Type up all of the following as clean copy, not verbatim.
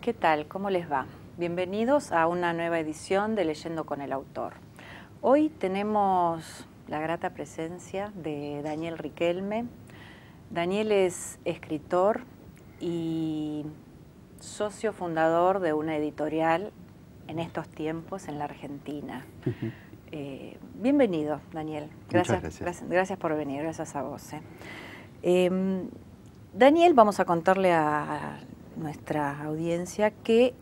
¿Qué tal? ¿Cómo les va? Bienvenidos a una nueva edición de Leyendo con el Autor. Hoy tenemos la grata presencia de Daniel Riquelme. Daniel es escritor y socio fundador de una editorial en estos tiempos en la Argentina. Bienvenido, Daniel. Gracias por venir, gracias a vos. Daniel, vamos a contarle a nuestra audiencia que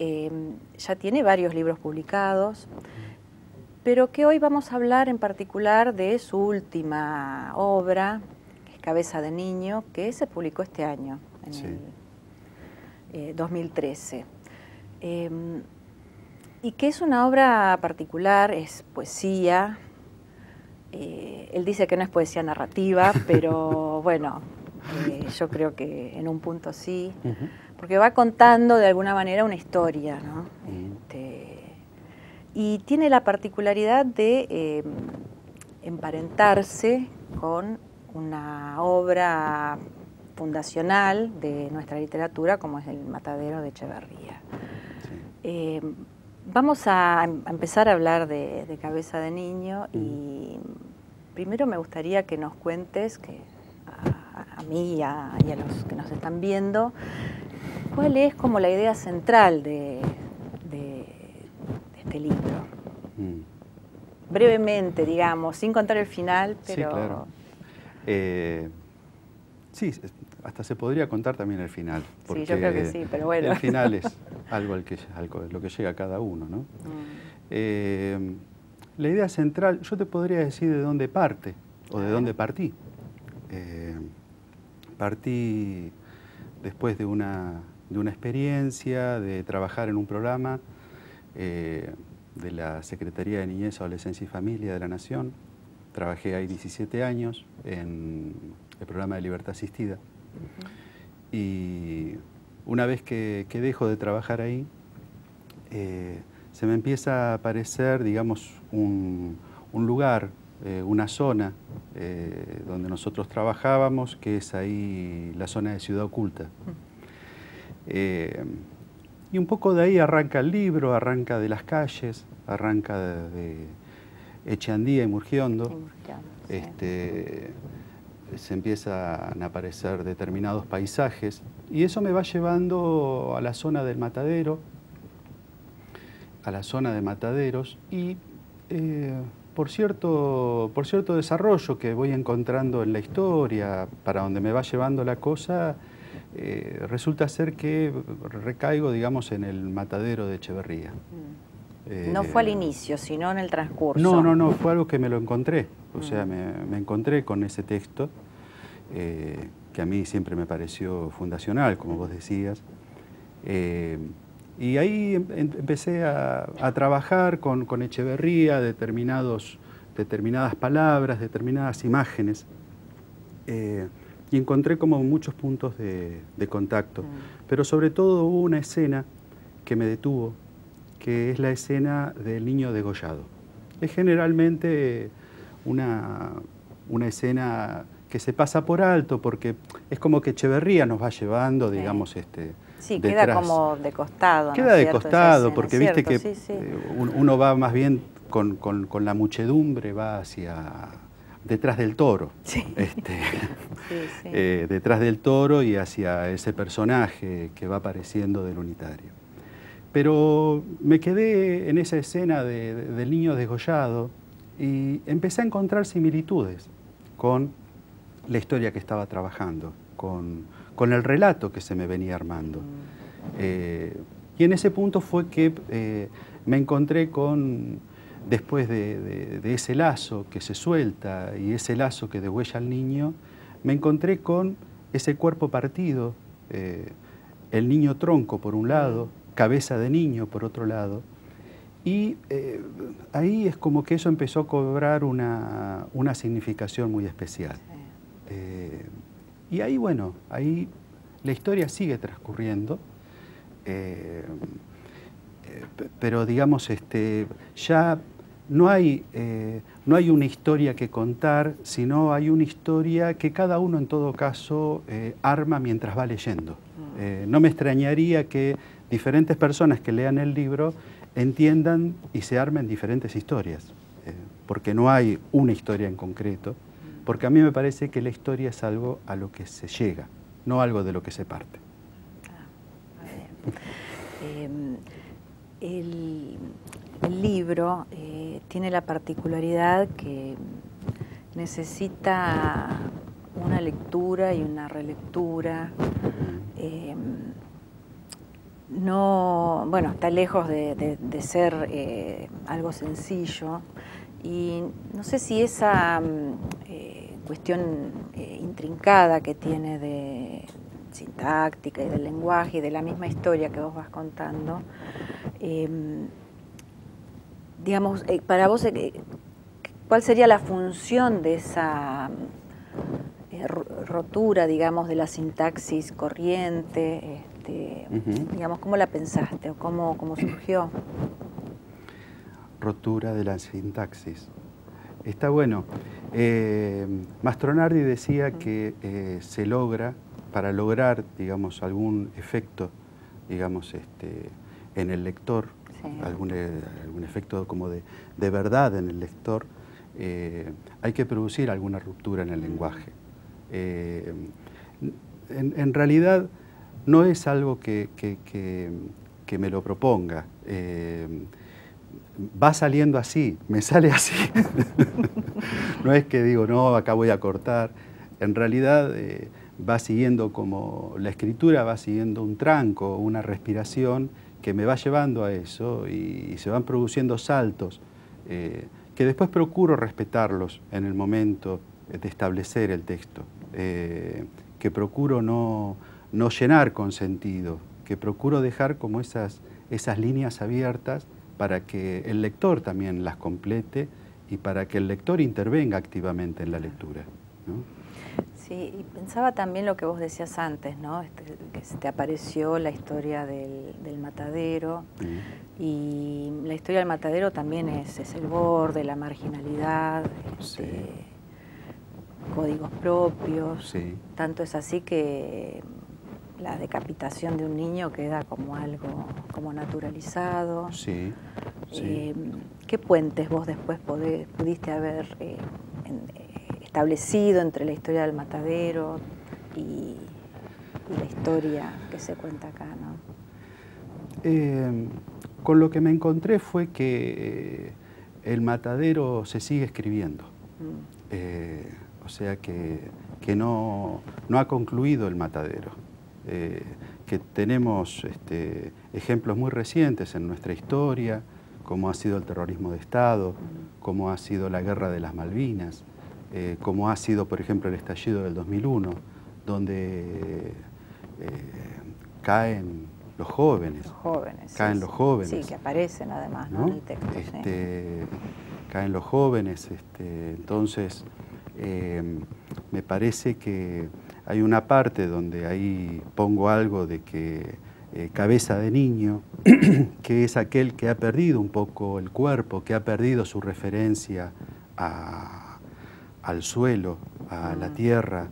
ya tiene varios libros publicados, pero que hoy vamos a hablar en particular de su última obra, que es Cabeza de Niño, que se publicó este año, en el 2013. Y que es una obra particular, es poesía. Él dice que no es poesía narrativa, pero bueno, yo creo que en un punto sí. Porque va contando de alguna manera una historia, ¿no? Y tiene la particularidad de emparentarse con una obra fundacional de nuestra literatura, como es El Matadero de Echeverría. Sí. Vamos a empezar a hablar de Cabeza de Niño y primero me gustaría que nos cuentes, a mí y a los que nos están viendo, ¿cuál es como la idea central de este libro? Brevemente, digamos, sin contar el final, pero... Sí, claro. Sí, hasta se podría contar también el final. Sí, yo creo que sí, pero bueno. El final es algo lo que llega a cada uno, ¿no? La idea central, yo te podría decir de dónde parte, o de dónde partí. Partí después de una experiencia de trabajar en un programa de la Secretaría de Niñez, Adolescencia y Familia de la Nación. Trabajé ahí 17 años en el programa de Libertad Asistida. Y una vez que dejo de trabajar ahí, se me empieza a aparecer, digamos, un lugar, una zona donde nosotros trabajábamos, que es ahí la zona de Ciudad Oculta. Y un poco de ahí arranca el libro, arranca de las calles, arranca de Echeandía y Murgiondo. Se empiezan a aparecer determinados paisajes y eso me va llevando a la zona del Matadero, a la zona de Mataderos y por cierto desarrollo que voy encontrando en la historia, para donde me va llevando la cosa, resulta ser que recaigo, digamos, en el Matadero de Echeverría. No fue al inicio, sino en el transcurso. No, fue algo que me lo encontré. O sea, me encontré con ese texto que a mí siempre me pareció fundacional, como vos decías. Y ahí empecé a trabajar con Echeverría determinadas palabras, determinadas imágenes. Y encontré como muchos puntos de contacto. Pero sobre todo hubo una escena que me detuvo, que es la escena del niño degollado. Es generalmente una escena que se pasa por alto, porque es como que Echeverría nos va llevando, digamos, sí, detrás. queda como de costado, ¿no? Queda de costado, porque viste que sí. uno va más bien con la muchedumbre, va detrás del toro. Sí. Detrás del toro y hacia ese personaje que va apareciendo del unitario. Pero me quedé en esa escena del niño degollado y empecé a encontrar similitudes con la historia que estaba trabajando, con el relato que se me venía armando. Y en ese punto fue que me encontré después de ese lazo que se suelta y ese lazo que degüella al niño, me encontré con ese cuerpo partido, el niño tronco por un lado, Cabeza de niño, por otro lado. Y ahí es como que eso empezó a cobrar una significación muy especial. Sí. Y ahí, bueno, ahí la historia sigue transcurriendo, pero digamos, ya no hay una historia que contar, sino hay una historia que cada uno en todo caso arma mientras va leyendo. No me extrañaría que diferentes personas que lean el libro entiendan y se armen diferentes historias, porque no hay una historia en concreto, porque a mí me parece que la historia es algo a lo que se llega, no algo de lo que se parte. El libro tiene la particularidad que necesita una lectura y una relectura. No, bueno, está lejos de ser algo sencillo, y no sé si esa cuestión intrincada que tiene de sintáctica y del lenguaje y de la misma historia que vos vas contando, digamos, para vos, ¿cuál sería la función de esa rotura, digamos, de la sintaxis corriente? Digamos, ¿cómo la pensaste o cómo surgió? Rotura de la sintaxis. Está bueno. Mastronardi decía que se logra, para lograr, digamos, algún efecto, digamos, en el lector, sí, algún efecto como de verdad en el lector, hay que producir alguna ruptura en el lenguaje. En realidad, no es algo que me lo proponga. Va saliendo así, me sale así. No es que digo, no, acá voy a cortar. En realidad va siguiendo como la escritura, va siguiendo un tranco, una respiración que me va llevando a eso, y se van produciendo saltos que después procuro respetarlos en el momento de establecer el texto, que procuro no llenar con sentido, que procuro dejar como esas líneas abiertas para que el lector también las complete y para que el lector intervenga activamente en la lectura, ¿no? Sí, y pensaba también lo que vos decías antes, ¿no? Que se te apareció la historia del matadero, y la historia del matadero también es el borde, la marginalidad, sí, códigos propios. Sí. Tanto es así que la decapitación de un niño queda como algo como naturalizado. Sí, sí. ¿Qué puentes vos después pudiste haber establecido entre la historia del matadero y la historia que se cuenta acá, ¿no? Con lo que me encontré fue que el matadero se sigue escribiendo. O sea que no ha concluido el matadero. Que tenemos ejemplos muy recientes en nuestra historia, como ha sido el terrorismo de Estado, como ha sido la guerra de las Malvinas, como ha sido, por ejemplo, el estallido del 2001, donde caen los jóvenes. Caen los jóvenes. Sí, que aparecen además, ¿no? En el texto. Caen los jóvenes. Entonces, me parece que hay una parte donde ahí pongo algo de que cabeza de niño, que es aquel que ha perdido un poco el cuerpo, que ha perdido su referencia al suelo, a la tierra,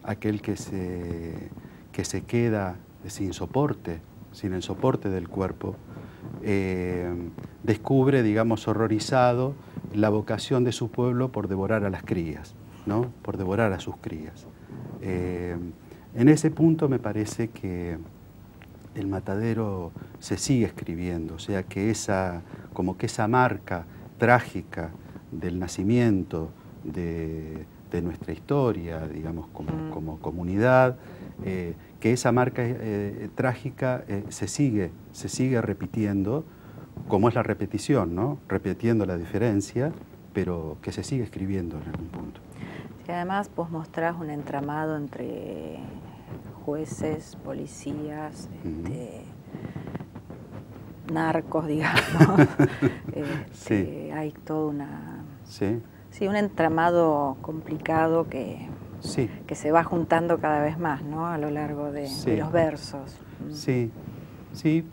aquel que se queda sin soporte, sin el soporte del cuerpo, descubre, digamos, horrorizado la vocación de su pueblo por devorar a las crías, ¿no? Por devorar a sus crías. En ese punto me parece que el matadero se sigue escribiendo, o sea que como que esa marca trágica del nacimiento de nuestra historia, digamos, como comunidad, que esa marca trágica se sigue repitiendo, como es la repetición, ¿no? Repitiendo la diferencia, pero que se sigue escribiendo en algún punto. Sí, además vos mostrás un entramado entre jueces, policías, narcos, digamos. Sí. Hay todo Sí. un entramado complicado que se va juntando cada vez más, ¿no? A lo largo de los versos. Sí, sí.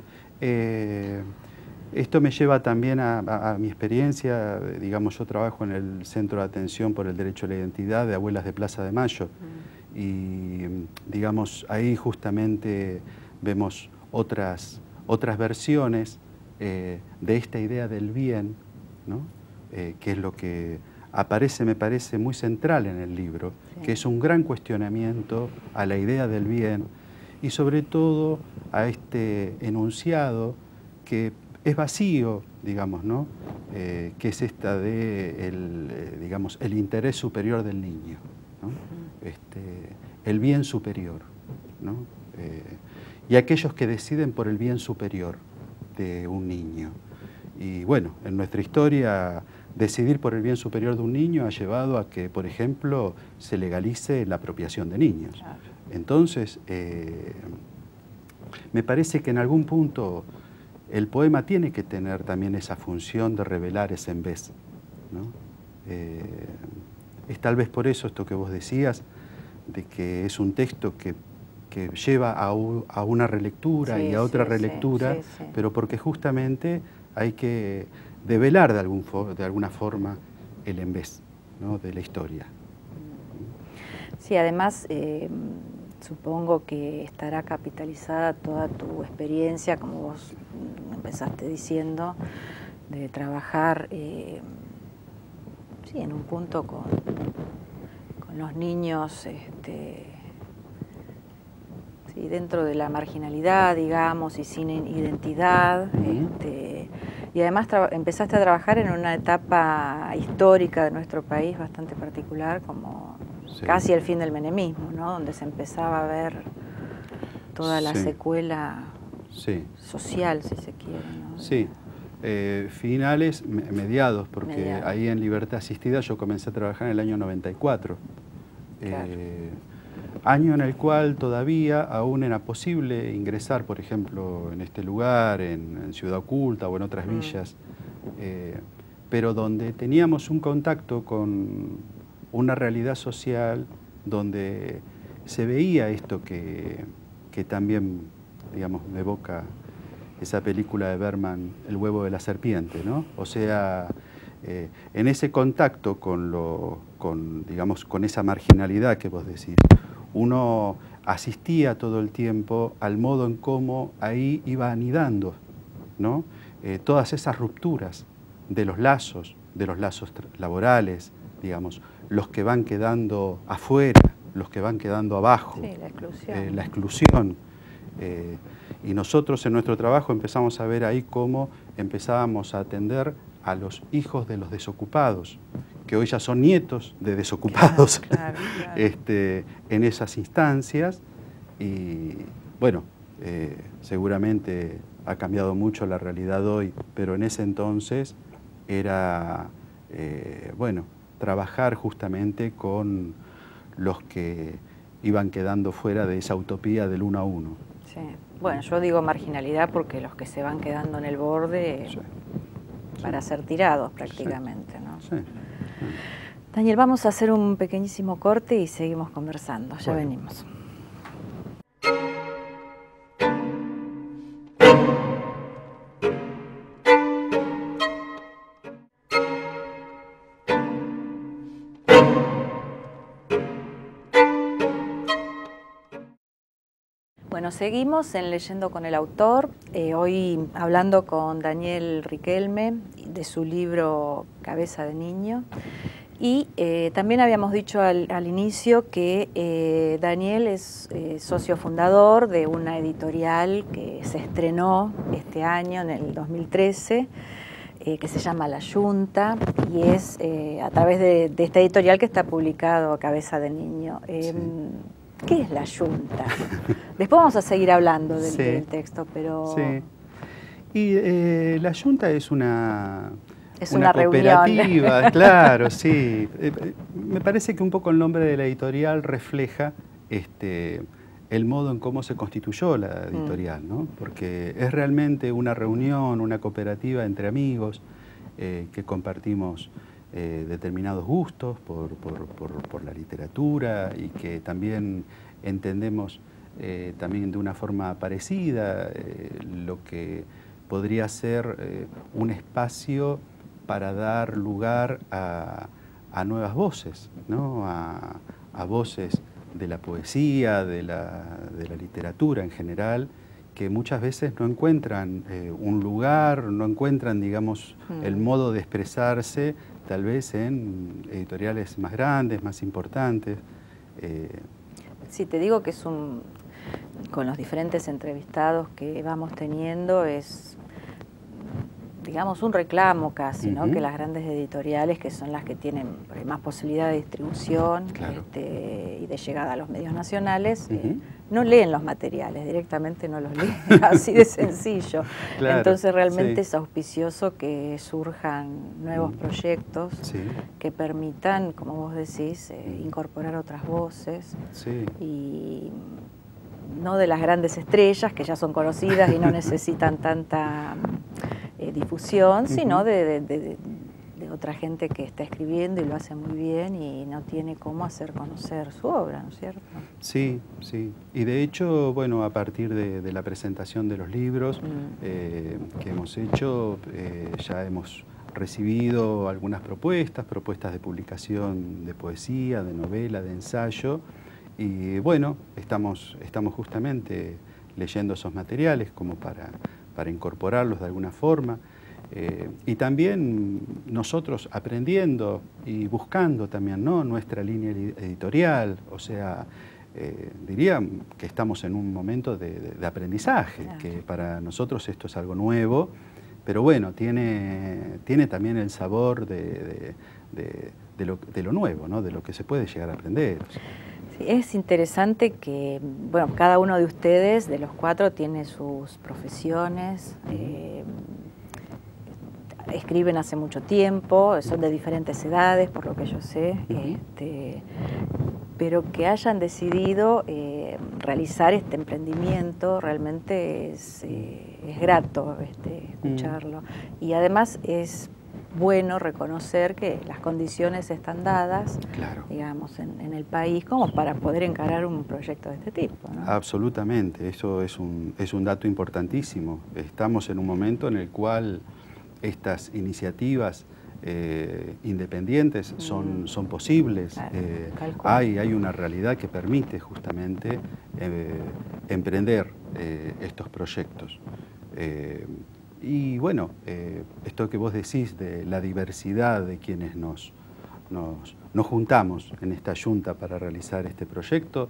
Esto me lleva también a mi experiencia. Digamos, yo trabajo en el Centro de Atención por el Derecho a la Identidad de Abuelas de Plaza de Mayo. Y, digamos, ahí justamente vemos otras versiones de esta idea del bien, ¿no? Que es lo que aparece, me parece, muy central en el libro, que es un gran cuestionamiento a la idea del bien y sobre todo a este enunciado que es vacío, digamos, ¿no? Que es esta de digamos, el interés superior del niño, ¿no? El bien superior, ¿no? Y aquellos que deciden por el bien superior de un niño. Y bueno, en nuestra historia, decidir por el bien superior de un niño ha llevado a que, por ejemplo, se legalice la apropiación de niños. Claro. Entonces, me parece que en algún punto el poema tiene que tener también esa función de revelar ese en vez, ¿no? Es tal vez por eso esto que vos decías, de que es un texto que lleva a una relectura y a otra relectura, pero porque justamente hay que develar de alguna forma el en vez, ¿no? De la historia. Sí, además supongo que estará capitalizada toda tu experiencia, como vos empezaste diciendo, de trabajar en un punto con los niños dentro de la marginalidad, digamos, y sin identidad. Y además empezaste a trabajar en una etapa histórica de nuestro país bastante particular, como casi el fin del menemismo, ¿no? Donde se empezaba a ver toda la secuela social, si se quiere, ¿no? Sí, mediados, porque ahí en Libertad Asistida yo comencé a trabajar en el año 94. Claro. Año en el cual todavía aún era posible ingresar, por ejemplo, en este lugar, en Ciudad Oculta o en otras villas, pero donde teníamos un contacto con una realidad social donde se veía esto que también, digamos, me evoca esa película de Bergman, El huevo de la serpiente, ¿no? O sea, en ese contacto digamos, con esa marginalidad que vos decís, uno asistía todo el tiempo al modo en cómo ahí iba anidando, ¿no? Todas esas rupturas de los lazos laborales, digamos, los que van quedando afuera, los que van quedando abajo. Sí, la exclusión. La exclusión. Y nosotros en nuestro trabajo empezamos a ver ahí cómo empezábamos a atender a los hijos de los desocupados, que hoy ya son nietos de desocupados, claro. En esas instancias. Y bueno, seguramente ha cambiado mucho la realidad hoy, pero en ese entonces era, bueno, trabajar justamente con los que iban quedando fuera de esa utopía del uno a uno. Sí. Bueno, yo digo marginalidad porque los que se van quedando en el borde para ser tirados prácticamente, ¿no? Sí. Daniel, vamos a hacer un pequeñísimo corte y seguimos conversando. Ya venimos. Bueno, seguimos en Leyendo con el Autor, hoy hablando con Daniel Riquelme de su libro Cabeza de Niño. Y también habíamos dicho al inicio que Daniel es socio fundador de una editorial que se estrenó este año, en el 2013, que se llama La Yunta, y es a través de esta editorial que está publicado Cabeza de Niño. ¿Qué es La Yunta? Después vamos a seguir hablando del texto, pero... Sí. Y La Yunta es una reunión. cooperativa, claro, sí. Me parece que un poco el nombre de la editorial refleja el modo en cómo se constituyó la editorial, ¿no? Porque es realmente una reunión, una cooperativa entre amigos que compartimos determinados gustos por la literatura y que también entendemos también de una forma parecida lo que podría ser un espacio para dar lugar a nuevas voces, ¿no? A voces de la poesía, de la literatura en general, que muchas veces no encuentran un lugar, no encuentran, digamos, el modo de expresarse, tal vez en editoriales más grandes, más importantes. Sí, te digo que es con los diferentes entrevistados que vamos teniendo, es, digamos, un reclamo casi, ¿no? Que las grandes editoriales, que son las que tienen más posibilidad de distribución, claro, y de llegada a los medios nacionales, no leen los materiales, directamente no los leen, así de sencillo. Claro, entonces realmente sí, es auspicioso que surjan nuevos proyectos sí, que permitan, como vos decís, incorporar otras voces, sí, y no de las grandes estrellas que ya son conocidas y no necesitan tanta difusión, sino de otra gente que está escribiendo y lo hace muy bien y no tiene cómo hacer conocer su obra, ¿no es cierto? Sí, sí. Y de hecho, bueno, a partir de la presentación de los libros que hemos hecho, ya hemos recibido algunas propuestas de publicación de poesía, de novela, de ensayo. Y bueno, estamos justamente leyendo esos materiales como para incorporarlos de alguna forma. Y también nosotros aprendiendo y buscando también, ¿no?, nuestra línea editorial, o sea, diría que estamos en un momento de aprendizaje, claro, que para nosotros esto es algo nuevo, pero bueno, tiene también el sabor de lo nuevo, ¿no?, de lo que se puede llegar a aprender. Sí, es interesante que, bueno, cada uno de ustedes, de los cuatro, tiene sus profesiones, escriben hace mucho tiempo, son de diferentes edades, por lo que yo sé, pero que hayan decidido realizar este emprendimiento realmente es grato escucharlo. Y además es bueno reconocer que las condiciones están dadas, claro, digamos, en el país como para poder encarar un proyecto de este tipo, ¿no? Absolutamente, eso es un dato importantísimo. Estamos en un momento en el cual estas iniciativas independientes son posibles. Claro, hay una realidad que permite justamente emprender estos proyectos. Y bueno, esto que vos decís de la diversidad de quienes nos juntamos en esta junta para realizar este proyecto,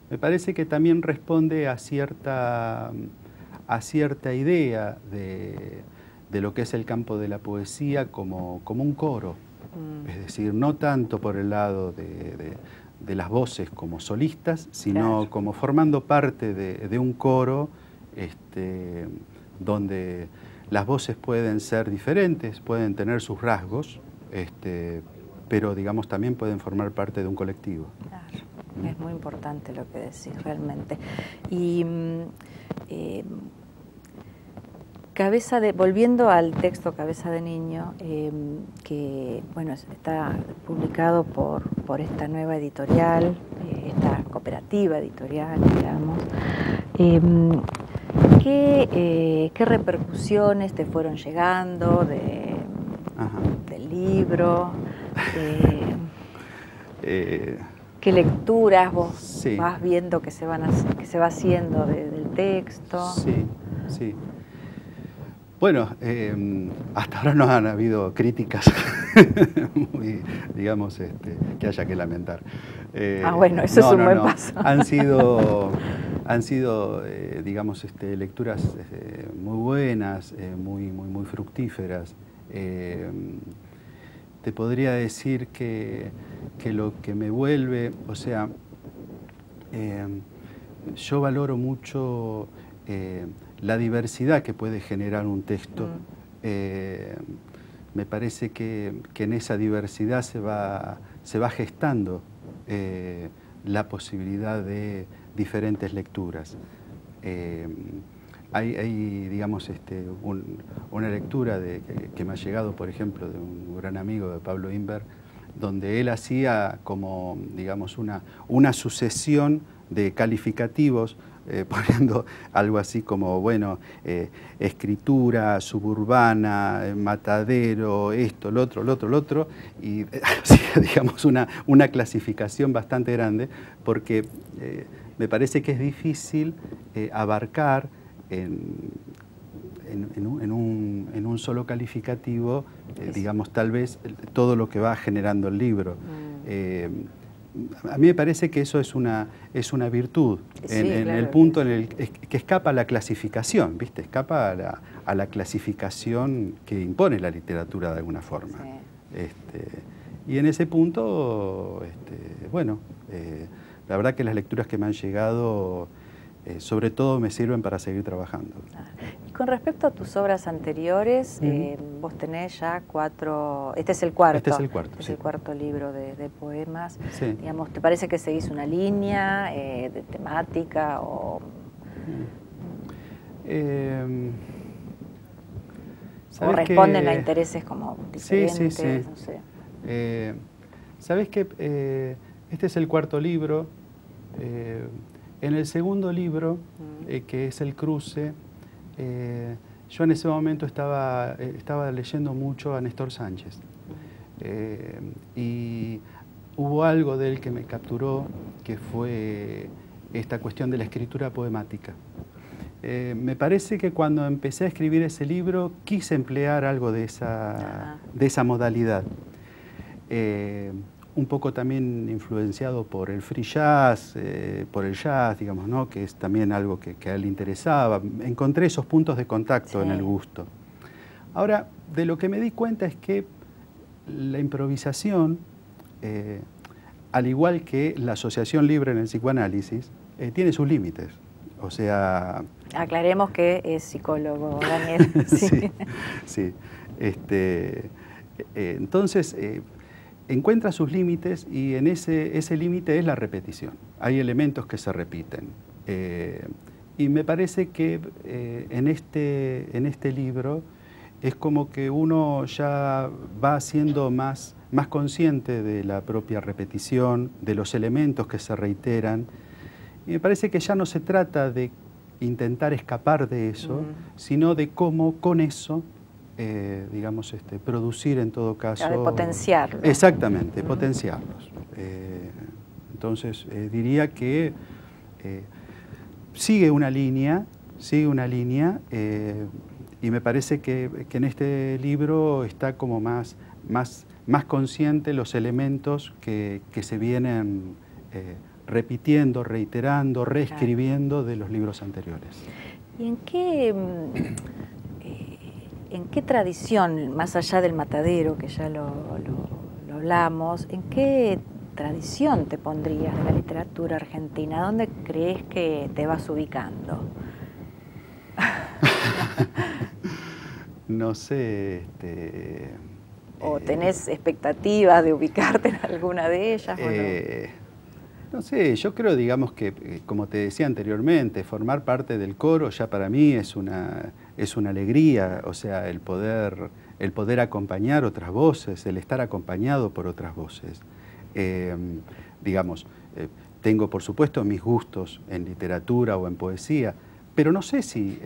me parece que también responde a cierta idea de lo que es el campo de la poesía como un coro. Es decir, no tanto por el lado de las voces como solistas, sino claro, como formando parte de un coro donde las voces pueden ser diferentes, pueden tener sus rasgos, pero digamos también pueden formar parte de un colectivo. Claro, es muy importante lo que decís realmente. Y volviendo al texto Cabeza de Niño, que bueno, está publicado por esta nueva editorial, esta cooperativa editorial, digamos, ¿qué repercusiones te fueron llegando del libro? ¿Qué lecturas vos sí vas viendo que se va haciendo del texto? Sí, sí. Bueno, hasta ahora no han habido críticas muy, digamos, que haya que lamentar. Bueno, eso es un buen paso. Han sido digamos, lecturas muy buenas, muy fructíferas. Te podría decir que lo que me vuelve, o sea, yo valoro mucho la diversidad que puede generar un texto. Me parece que en esa diversidad se va gestando la posibilidad de diferentes lecturas. Hay digamos, una lectura que me ha llegado, por ejemplo, de un gran amigo de Pablo Inver, donde él hacía como, digamos, una sucesión de calificativos, poniendo algo así como, bueno, escritura suburbana, matadero, esto, lo otro, y digamos una clasificación bastante grande, porque me parece que es difícil abarcar en un solo calificativo, digamos, tal vez todo lo que va generando el libro. A mí me parece que eso es una virtud, sí, en claro, el punto en el que escapa a la clasificación, ¿viste? Escapa a la clasificación que impone la literatura de alguna forma. Sí. Y en ese punto, bueno, la verdad que las lecturas que me han llegado, sobre todo me sirven para seguir trabajando. Y con respecto a tus obras anteriores, vos tenés ya 4, este es el cuarto. Este es el cuarto, este sí. Es el cuarto libro de poemas. Sí. Digamos, ¿te parece que seguís una línea de temática o...? ¿O responden a intereses como diferentes? Sí. No sé. ¿Sabés que este es el cuarto libro? En el segundo libro, que es El Cruce, yo en ese momento estaba leyendo mucho a Néstor Sánchez. Y hubo algo de él que me capturó, que fue esta cuestión de la escritura poemática. Me parece que cuando empecé a escribir ese libro quise emplear algo de esa modalidad. Un poco también influenciado por el free jazz, por el jazz, digamos, ¿no? Que es también algo que a él le interesaba. Encontré esos puntos de contacto en el gusto. Ahora, de lo que me di cuenta es que la improvisación, al igual que la asociación libre en el psicoanálisis, tiene sus límites. O sea... Aclaremos que es psicólogo, Daniel. Sí. Entonces... encuentra sus límites y en ese límite es la repetición. Hay elementos que se repiten. Y me parece que en este libro es como que uno ya va siendo más consciente de la propia repetición, de los elementos que se reiteran. Y me parece que ya no se trata de intentar escapar de eso, sino de cómo con eso digamos, producir en todo caso... De potenciarlo. Exactamente, potenciarlos. Entonces, diría que sigue una línea, y me parece que en este libro está como más consciente los elementos que se vienen repitiendo, reiterando, reescribiendo de los libros anteriores. ¿Y en qué tradición, más allá del matadero, que ya lo hablamos, en qué tradición te pondrías de la literatura argentina? ¿Dónde crees que te vas ubicando? No sé, ¿O tenés expectativas de ubicarte en alguna de ellas? No sé, yo creo, digamos, que, como te decía anteriormente, formar parte del coro ya para mí es una alegría, o sea, el poder acompañar otras voces, el estar acompañado por otras voces. Digamos, tengo por supuesto mis gustos en literatura o en poesía, pero no sé si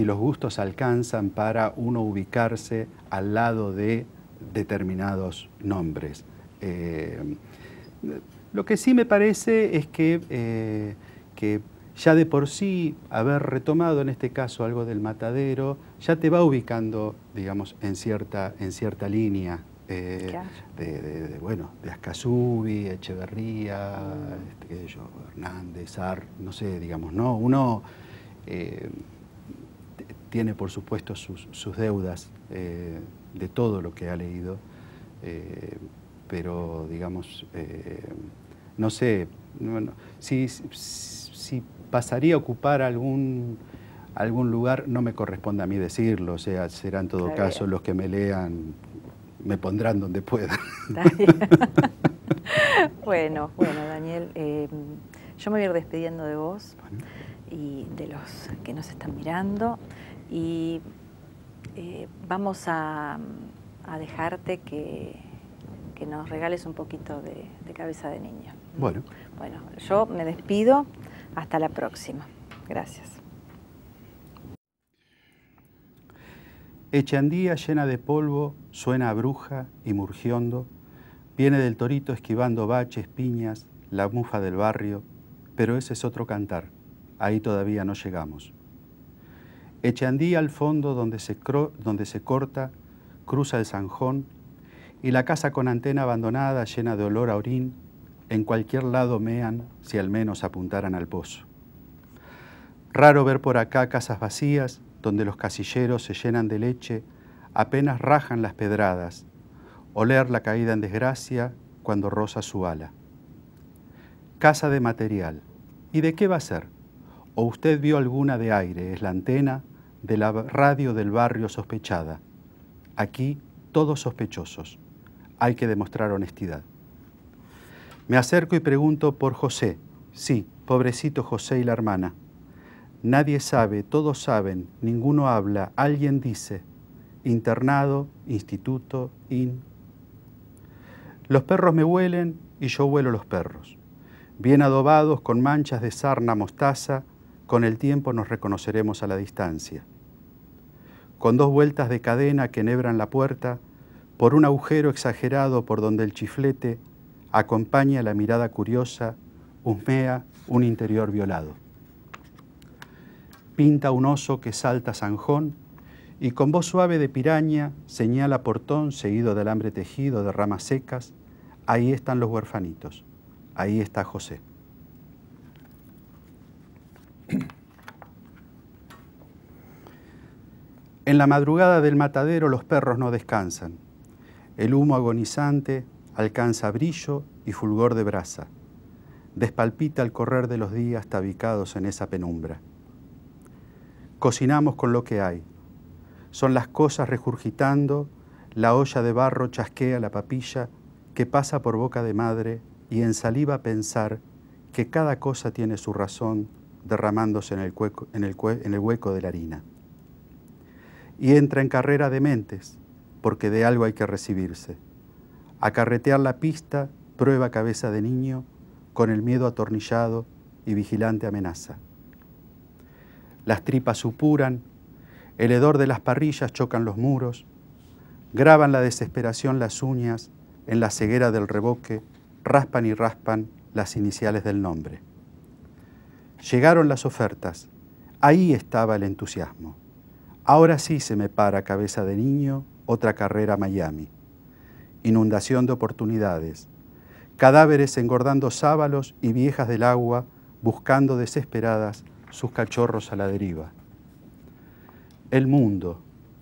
los gustos alcanzan para uno ubicarse al lado de determinados nombres. Lo que sí me parece es que ya de por sí haber retomado en este caso algo del matadero, ya te va ubicando, digamos, en cierta línea. Bueno, de Ascasubi, Echeverría, Hernández, Ar, no sé, digamos, ¿no? Uno tiene por supuesto sus deudas de todo lo que ha leído, pero digamos, no sé, si pasaría a ocupar algún lugar, no me corresponde a mí decirlo, o sea, será en todo caso los que me lean, me pondrán donde puedan. Bueno, Daniel, Yo me voy a ir despidiendo de vos Bueno. y de los que nos están mirando y vamos a dejarte que nos regales un poquito de Cabeza de Niño. Bueno. Bueno, yo me despido. Hasta la próxima. Gracias. Echeandía llena de polvo, suena a bruja y murgiondo, viene del torito esquivando baches, piñas, la mufa del barrio, pero ese es otro cantar, ahí todavía no llegamos. Echeandía al fondo donde se corta, cruza el zanjón, y la casa con antena abandonada llena de olor a orín, en cualquier lado mean si al menos apuntaran al pozo. Raro ver por acá casas vacías, donde los casilleros se llenan de leche, apenas rajan las pedradas, oler la caída en desgracia cuando roza su ala. Casa de material. ¿Y de qué va a ser? ¿O usted vio alguna de aire? Es la antena de la radio del barrio sospechada. Aquí todos sospechosos. Hay que demostrar honestidad. Me acerco y pregunto por José. Sí, pobrecito José y la hermana. Nadie sabe, todos saben, ninguno habla, alguien dice. Internado, instituto, Los perros me huelen y yo huelo los perros. Bien adobados, con manchas de sarna mostaza, con el tiempo nos reconoceremos a la distancia. Con 2 vueltas de cadena que enhebran la puerta, por un agujero exagerado por donde el chiflete acompaña la mirada curiosa, husmea un interior violado. Pinta un oso que salta zanjón y con voz suave de piraña señala portón seguido de alambre tejido de ramas secas. Ahí están los huerfanitos, ahí está José. En la madrugada del matadero los perros no descansan. El humo agonizante alcanza brillo y fulgor de brasa. Despalpita el correr de los días tabicados en esa penumbra. Cocinamos con lo que hay. Son las cosas regurgitando, la olla de barro chasquea la papilla que pasa por boca de madre y en saliva pensar que cada cosa tiene su razón derramándose en el hueco de la harina. Y entra en carrera de mentes, porque de algo hay que recibirse. A carretear la pista, prueba Cabeza de Niño, con el miedo atornillado y vigilante amenaza. Las tripas supuran, el hedor de las parrillas chocan los muros, graban la desesperación las uñas, en la ceguera del reboque, raspan y raspan las iniciales del nombre. Llegaron las ofertas, ahí estaba el entusiasmo. Ahora sí se me para Cabeza de Niño, otra carrera a Miami. Inundación de oportunidades, cadáveres engordando sábalos y viejas del agua buscando desesperadas sus cachorros a la deriva. El mundo,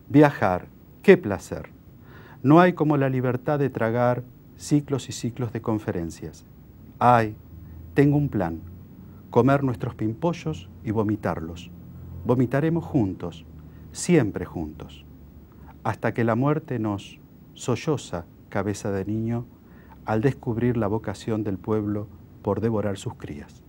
viajar, qué placer. No hay como la libertad de tragar ciclos y ciclos de conferencias. Ay, tengo un plan, comer nuestros pimpollos y vomitarlos. Vomitaremos juntos, siempre juntos, hasta que la muerte nos solloza Cabeza de Niño al descubrir la vocación del pueblo por devorar sus crías.